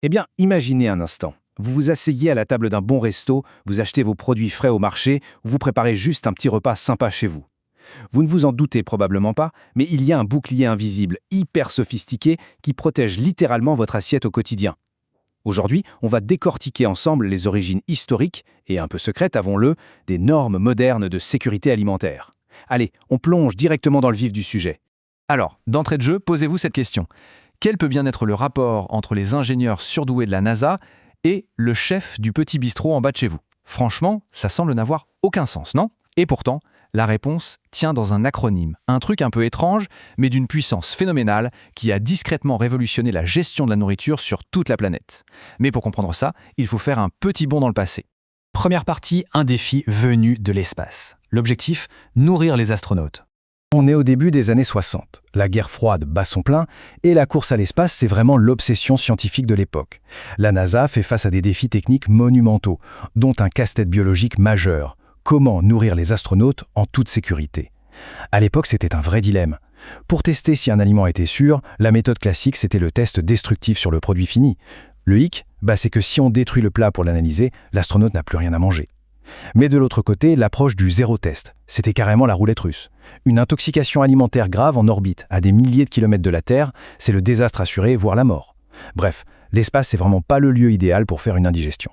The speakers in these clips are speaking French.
Eh bien, imaginez un instant. Vous vous asseyez à la table d'un bon resto, vous achetez vos produits frais au marché, ou vous préparez juste un petit repas sympa chez vous. Vous ne vous en doutez probablement pas, mais il y a un bouclier invisible, hyper sophistiqué, qui protège littéralement votre assiette au quotidien. Aujourd'hui, on va décortiquer ensemble les origines historiques, et un peu secrètes, avouons-le, des normes modernes de sécurité alimentaire. Allez, on plonge directement dans le vif du sujet. Alors, d'entrée de jeu, posez-vous cette question. Quel peut bien être le rapport entre les ingénieurs surdoués de la NASA et le chef du petit bistrot en bas de chez vous? Franchement, ça semble n'avoir aucun sens, non? Et pourtant, la réponse tient dans un acronyme, un truc un peu étrange, mais d'une puissance phénoménale qui a discrètement révolutionné la gestion de la nourriture sur toute la planète. Mais pour comprendre ça, il faut faire un petit bond dans le passé. Première partie, un défi venu de l'espace. L'objectif, nourrir les astronautes. On est au début des années 60. La guerre froide bat son plein et la course à l'espace, c'est vraiment l'obsession scientifique de l'époque. La NASA fait face à des défis techniques monumentaux, dont un casse-tête biologique majeur. Comment nourrir les astronautes en toute sécurité? À l'époque, c'était un vrai dilemme. Pour tester si un aliment était sûr, la méthode classique, c'était le test destructif sur le produit fini. Le hic, c'est que si on détruit le plat pour l'analyser, l'astronaute n'a plus rien à manger. Mais de l'autre côté, l'approche du zéro test, c'était carrément la roulette russe. Une intoxication alimentaire grave en orbite, à des milliers de kilomètres de la Terre, c'est le désastre assuré, voire la mort. Bref, l'espace, c'est vraiment pas le lieu idéal pour faire une indigestion.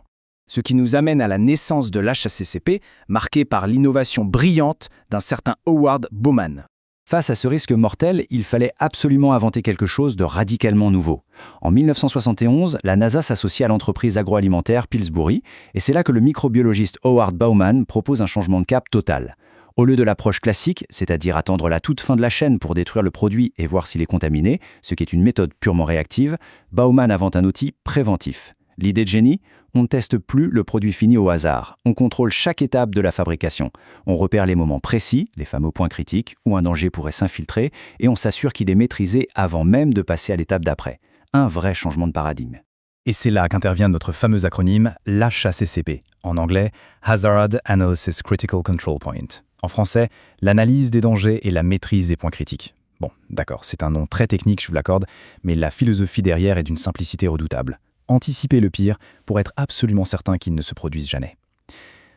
Ce qui nous amène à la naissance de l'HACCP, marquée par l'innovation brillante d'un certain Howard Baumann. Face à ce risque mortel, il fallait absolument inventer quelque chose de radicalement nouveau. En 1971, la NASA s'associe à l'entreprise agroalimentaire Pillsbury, et c'est là que le microbiologiste Howard Baumann propose un changement de cap total. Au lieu de l'approche classique, c'est-à-dire attendre la toute fin de la chaîne pour détruire le produit et voir s'il est contaminé, ce qui est une méthode purement réactive, Baumann invente un outil préventif. L'idée de génie? On ne teste plus le produit fini au hasard. On contrôle chaque étape de la fabrication. On repère les moments précis, les fameux points critiques, où un danger pourrait s'infiltrer, et on s'assure qu'il est maîtrisé avant même de passer à l'étape d'après. Un vrai changement de paradigme. Et c'est là qu'intervient notre fameux acronyme l'HACCP, en anglais Hazard Analysis Critical Control Point. En français, l'analyse des dangers et la maîtrise des points critiques. Bon, d'accord, c'est un nom très technique, je vous l'accorde, mais la philosophie derrière est d'une simplicité redoutable. Anticiper le pire pour être absolument certain qu'il ne se produise jamais.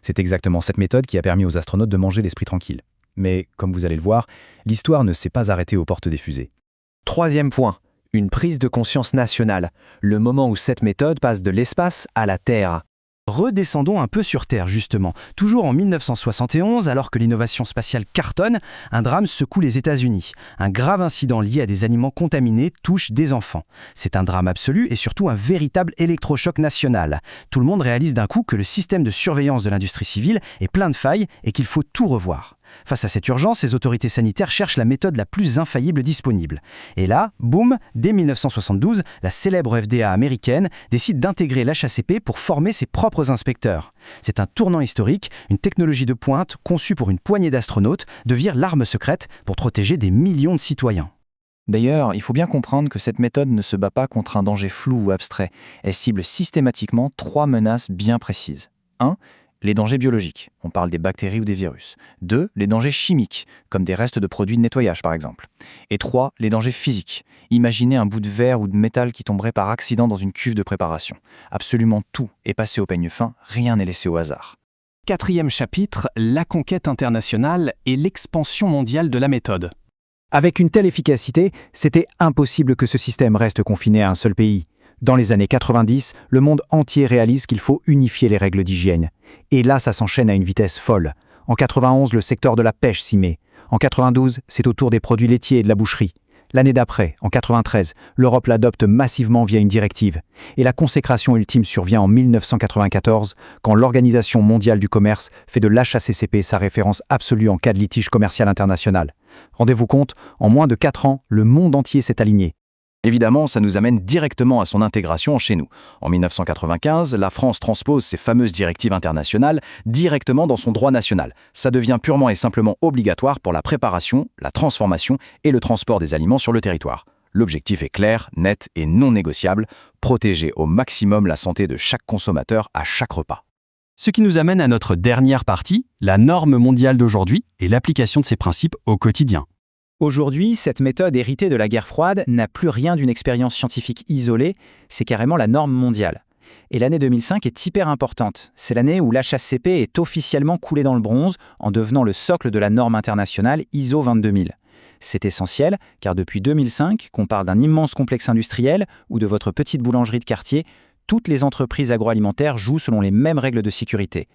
C'est exactement cette méthode qui a permis aux astronautes de manger l'esprit tranquille. Mais, comme vous allez le voir, l'histoire ne s'est pas arrêtée aux portes des fusées. Troisième point, une prise de conscience nationale. Le moment où cette méthode passe de l'espace à la Terre. Redescendons un peu sur Terre, justement. Toujours en 1971, alors que l'innovation spatiale cartonne, un drame secoue les États-Unis. Un grave incident lié à des aliments contaminés touche des enfants. C'est un drame absolu et surtout un véritable électrochoc national. Tout le monde réalise d'un coup que le système de surveillance de l'industrie civile est plein de failles et qu'il faut tout revoir. Face à cette urgence, les autorités sanitaires cherchent la méthode la plus infaillible disponible. Et là, boum, dès 1972, la célèbre FDA américaine décide d'intégrer l'HACCP pour former ses propres inspecteurs. C'est un tournant historique, une technologie de pointe conçue pour une poignée d'astronautes devient l'arme secrète pour protéger des millions de citoyens. D'ailleurs, il faut bien comprendre que cette méthode ne se bat pas contre un danger flou ou abstrait. Elle cible systématiquement 3 menaces bien précises. 1. Les dangers biologiques, on parle des bactéries ou des virus. 2. Les dangers chimiques, comme des restes de produits de nettoyage par exemple. Et 3. Les dangers physiques. Imaginez un bout de verre ou de métal qui tomberait par accident dans une cuve de préparation. Absolument tout est passé au peigne fin, rien n'est laissé au hasard. Quatrième chapitre, la conquête internationale et l'expansion mondiale de la méthode. Avec une telle efficacité, c'était impossible que ce système reste confiné à un seul pays. Dans les années 90, le monde entier réalise qu'il faut unifier les règles d'hygiène. Et là, ça s'enchaîne à une vitesse folle. En 91, le secteur de la pêche s'y met. En 92, c'est au tour des produits laitiers et de la boucherie. L'année d'après, en 93, l'Europe l'adopte massivement via une directive. Et la consécration ultime survient en 1994, quand l'Organisation mondiale du commerce fait de l'HACCP sa référence absolue en cas de litige commercial international. Rendez-vous compte, en moins de 4 ans, le monde entier s'est aligné. Évidemment, ça nous amène directement à son intégration chez nous. En 1995, la France transpose ces fameuses directives internationales directement dans son droit national. Ça devient purement et simplement obligatoire pour la préparation, la transformation et le transport des aliments sur le territoire. L'objectif est clair, net et non négociable, protéger au maximum la santé de chaque consommateur à chaque repas. Ce qui nous amène à notre dernière partie, la norme mondiale d'aujourd'hui et l'application de ces principes au quotidien. Aujourd'hui, cette méthode héritée de la guerre froide n'a plus rien d'une expérience scientifique isolée, c'est carrément la norme mondiale. Et l'année 2005 est hyper importante. C'est l'année où l'HACCP est officiellement coulé dans le bronze en devenant le socle de la norme internationale ISO 22000. C'est essentiel car depuis 2005, qu'on parle d'un immense complexe industriel ou de votre petite boulangerie de quartier, toutes les entreprises agroalimentaires jouent selon les mêmes règles de sécurité.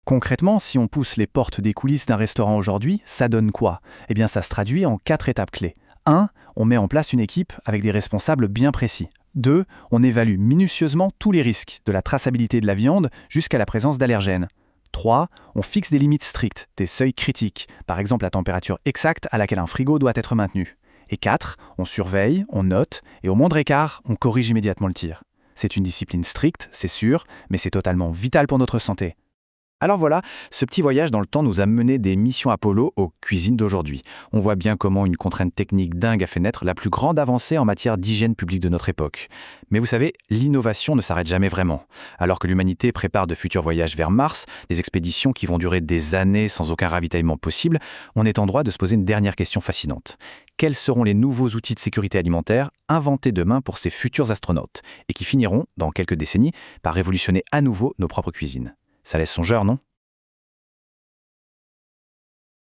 Concrètement, si on pousse les portes des coulisses d'un restaurant aujourd'hui, ça donne quoi? Eh bien, ça se traduit en 4 étapes clés. 1. On met en place une équipe avec des responsables bien précis. 2. On évalue minutieusement tous les risques, de la traçabilité de la viande jusqu'à la présence d'allergènes. 3. On fixe des limites strictes, des seuils critiques, par exemple la température exacte à laquelle un frigo doit être maintenu. Et 4. On surveille, on note, et au moindre écart, on corrige immédiatement le tir. C'est une discipline stricte, c'est sûr, mais c'est totalement vital pour notre santé. Alors voilà, ce petit voyage dans le temps nous a mené des missions Apollo aux cuisines d'aujourd'hui. On voit bien comment une contrainte technique dingue a fait naître la plus grande avancée en matière d'hygiène publique de notre époque. Mais vous savez, l'innovation ne s'arrête jamais vraiment. Alors que l'humanité prépare de futurs voyages vers Mars, des expéditions qui vont durer des années sans aucun ravitaillement possible, on est en droit de se poser une dernière question fascinante. Quels seront les nouveaux outils de sécurité alimentaire inventés demain pour ces futurs astronautes et qui finiront, dans quelques décennies, par révolutionner à nouveau nos propres cuisines? Ça laisse songeur, non ?